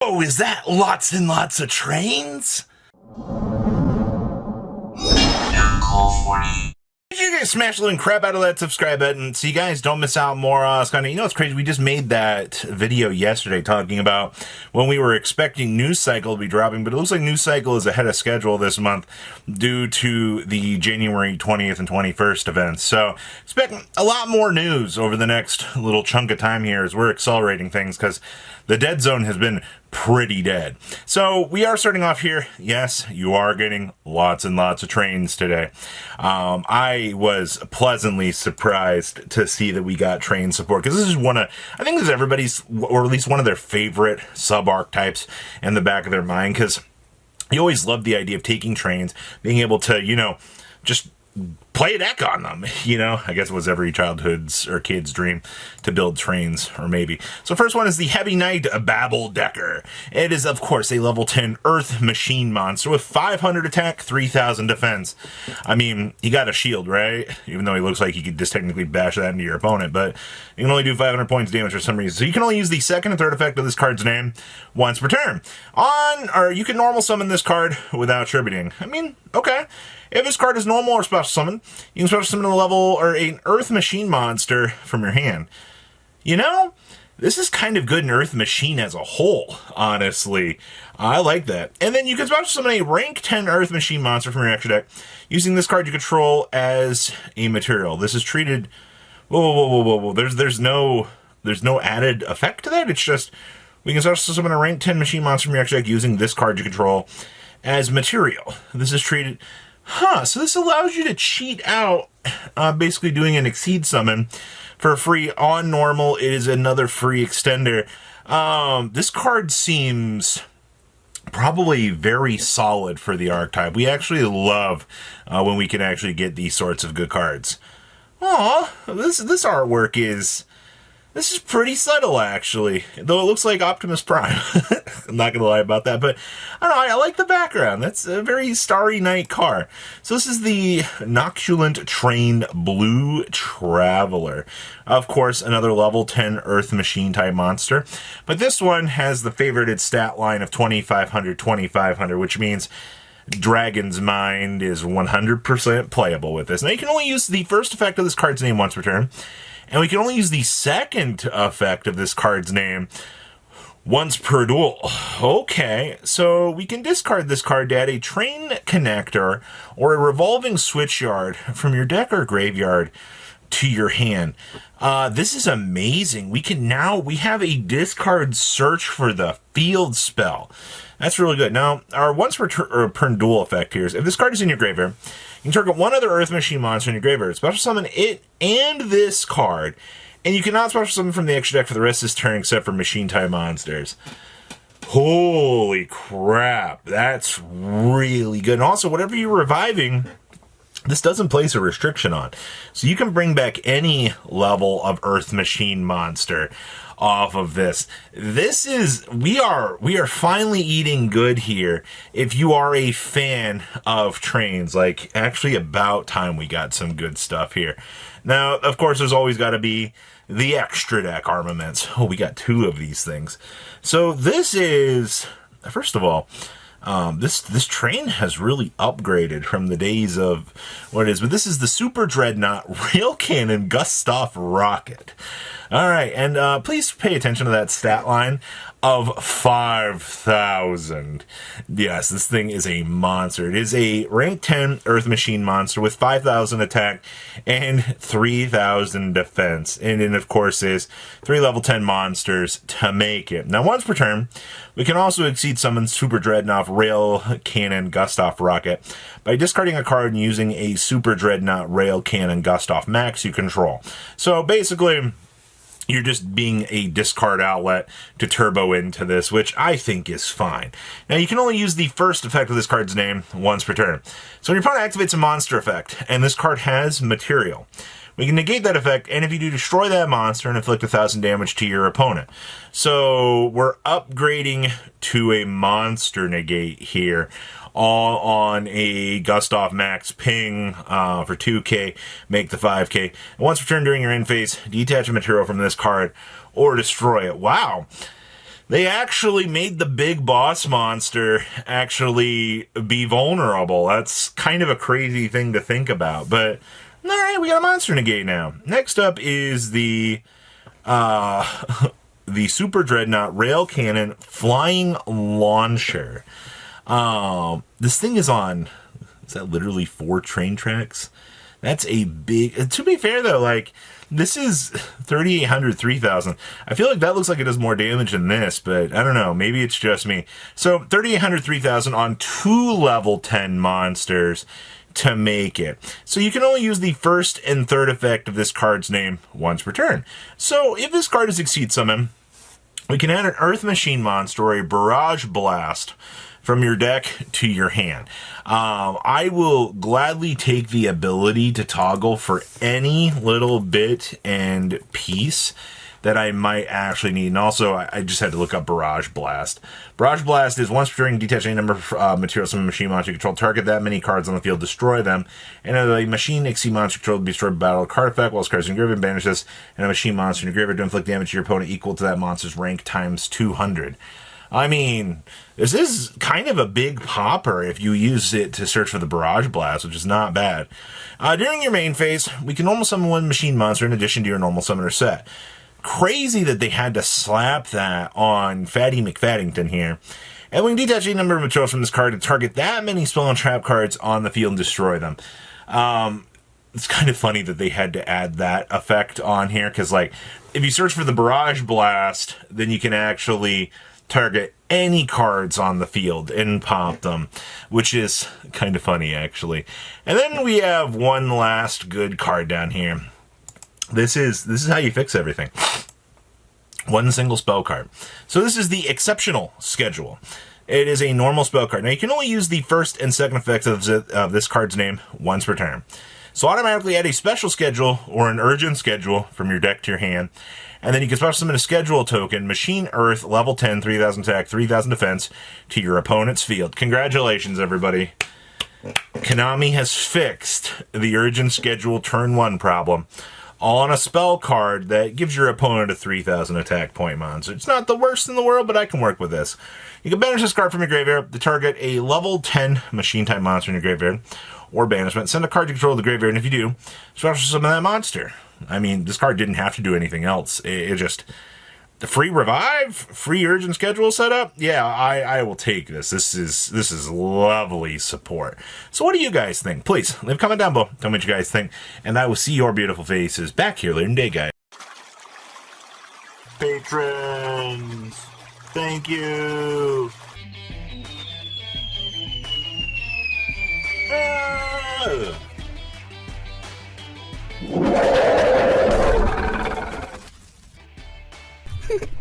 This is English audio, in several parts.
Oh, is that lots and lots of trains? Did you guys smash the living crap out of that subscribe button so you guys don't miss out more you know, it's crazy. We just made that video yesterday talking about when we were expecting News Cycle to be dropping, but it looks like News Cycle is ahead of schedule this month due to the January 20th and 21st events. So expect a lot more news over the next little chunk of time here as we're accelerating things because the dead zone has been pretty dead. So we are starting off here. Yes, you are getting lots and lots of trains today. I was pleasantly surprised to see that we got train support because this is I think this is everybody's, or at least one of their favorite sub-archetypes in the back of their mind, because you always love the idea of taking trains, being able to, you know, just play a deck on them, you know. I guess it was every childhood's or kid's dream to build trains, or maybe. So first one is the Heavy Knight Babel Decker. It is, of course, a level 10 Earth Machine monster with 500 attack, 3,000 defense. I mean, he got a shield, right? Even though he looks like he could just technically bash that into your opponent, but you can only do 500 points damage for some reason. So you can only use the second and third effect of this card's name once per turn. Or you can normal summon this card without attributing. I mean, okay. If this card is normal or special summon, you can special summon a level or an Earth Machine monster from your hand. You know, this is kind of good in Earth Machine as a whole, honestly. I like that. And then you can special summon a rank 10 Earth Machine monster from your extra deck using this card you control as a material. This is treated... Whoa. There's no added effect to that. It's just we can special summon a rank 10 machine monster from your extra deck using this card you control as material. This is treated... so this allows you to cheat out, basically doing an Exceed summon for free on normal. It is another free extender. This card seems probably very solid for the archetype. We actually love when we can actually get these sorts of good cards. Aw, this artwork is... This is pretty subtle, actually, though it looks like Optimus Prime. I'm not going to lie about that, but I don't know, I like the background. That's a very Starry Night car. So this is the Noctilucent Train Blue Traveler. Of course, another level 10 Earth Machine type monster, but this one has the favorited stat line of 2,500, 2,500, which means Dragon's Mind is 100% playable with this. Now, you can only use the first effect of this card's name once per turn, and we can only use the second effect of this card's name once per duel. Okay, so we can discard this card to add a train connector or a revolving switchyard from your deck or graveyard to your hand. This is amazing. We have a discard search for the field spell. That's really good. Now, our once per turn duel effect here is if this card is in your graveyard, you can target one other Earth Machine monster in your graveyard, special summon it and this card, and you cannot special summon from the extra deck for the rest of this turn except for machine type monsters. Holy crap, that's really good. And also, whatever you're reviving, this doesn't place a restriction on. So you can bring back any level of Earth Machine monster off of this. We are finally eating good here. If you are a fan of trains, like, actually about time we got some good stuff here. Now, of course, there's always got to be the extra deck armaments. Oh, we got 2 of these things. So this is, first of all, this train has really upgraded from the days of what it is, but this is the Super Dreadnought Rail Cannon Gustav rocket. All right, and please pay attention to that stat line of 5,000. Yes, this thing is a monster. It is a rank 10 Earth Machine monster with 5,000 attack and 3,000 defense. And then, of course, is 3 level 10 monsters to make it. Now, once per turn, we can also Exceed summon Super Dreadnought Rail Cannon Gustav rocket by discarding a card and using a Super Dreadnought Rail Cannon Gustav Max you control. So, basically, you're just being a discard outlet to turbo into this, which I think is fine. Now, you can only use the first effect of this card's name once per turn. So when your opponent activates a monster effect, and this card has material, we can negate that effect, and if you do, destroy that monster and inflict 1,000 damage to your opponent. So we're upgrading to a monster negate here, all on a Gustav Max ping for 2k, make the 5k. And once per turn during your end phase, detach a material from this card or destroy it. Wow. They actually made the big boss monster actually be vulnerable. That's kind of a crazy thing to think about. But, alright, we got a monster negate now. Next up is the the Super Dreadnought Rail Cannon Flying Launcher. This thing is that literally 4 train tracks? That's a big... To be fair, though, like, this is 3,800, 3,000. I feel like that looks like it does more damage than this, but I don't know. Maybe it's just me. So, 3,800, 3,000 on 2 level 10 monsters to make it. So, you can only use the first and third effect of this card's name once per turn. So, if this card is Exceed Summon, we can add an Earth Machine monster or a Barrage Blast from your deck to your hand. I will gladly take the ability to toggle for any little bit and piece that I might actually need. And also, I just had to look up Barrage Blast. Barrage Blast is once per turn, detach any number of materials from a machine monster you control, target that many cards on the field, destroy them, and a machine exceed monster control will be destroyed by battle card effect while its cards in your graveyard, banish this, and a machine monster in your graveyard to inflict damage to your opponent equal to that monster's rank times 200. I mean, this is kind of a big popper if you use it to search for the Barrage Blast, which is not bad. During your main phase, we can normal summon 1 machine monster in addition to your normal summoner set. Crazy that they had to slap that on Fatty McFaddington here. And we can detach a number of materials from this card to target that many spell and trap cards on the field and destroy them. It's kind of funny that they had to add that effect on here, because, like, if you search for the Barrage Blast, then you can actually target any cards on the field and pop them, which is kind of funny, actually. And then we have one last good card down here. This is how you fix everything. One single spell card. So this is the Exceptional Schedule. It is a normal spell card. Now, you can only use the first and second effects of this card's name once per turn. So automatically add a special schedule or an urgent schedule from your deck to your hand. And then you can special summon a schedule token, Machine Earth, level 10, 3,000 attack, 3,000 defense, to your opponent's field. Congratulations, everybody. Konami has fixed the urgent schedule turn 1 problem. All on a spell card that gives your opponent a 3,000 attack point monster. It's not the worst in the world, but I can work with this. You can banish this card from your graveyard to target a level 10 machine type monster in your graveyard, or banishment. Send a card to control the graveyard, and if you do, special summon that monster. I mean, this card didn't have to do anything else. It just... The free revive, free urgent schedule setup. Yeah, I will take this. This is lovely support. So what do you guys think? Please leave a comment down below. Tell me what you guys think, and I will see your beautiful faces back here later in the day, guys. Patrons, thank you.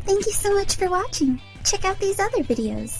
Thank you so much for watching. Check out these other videos.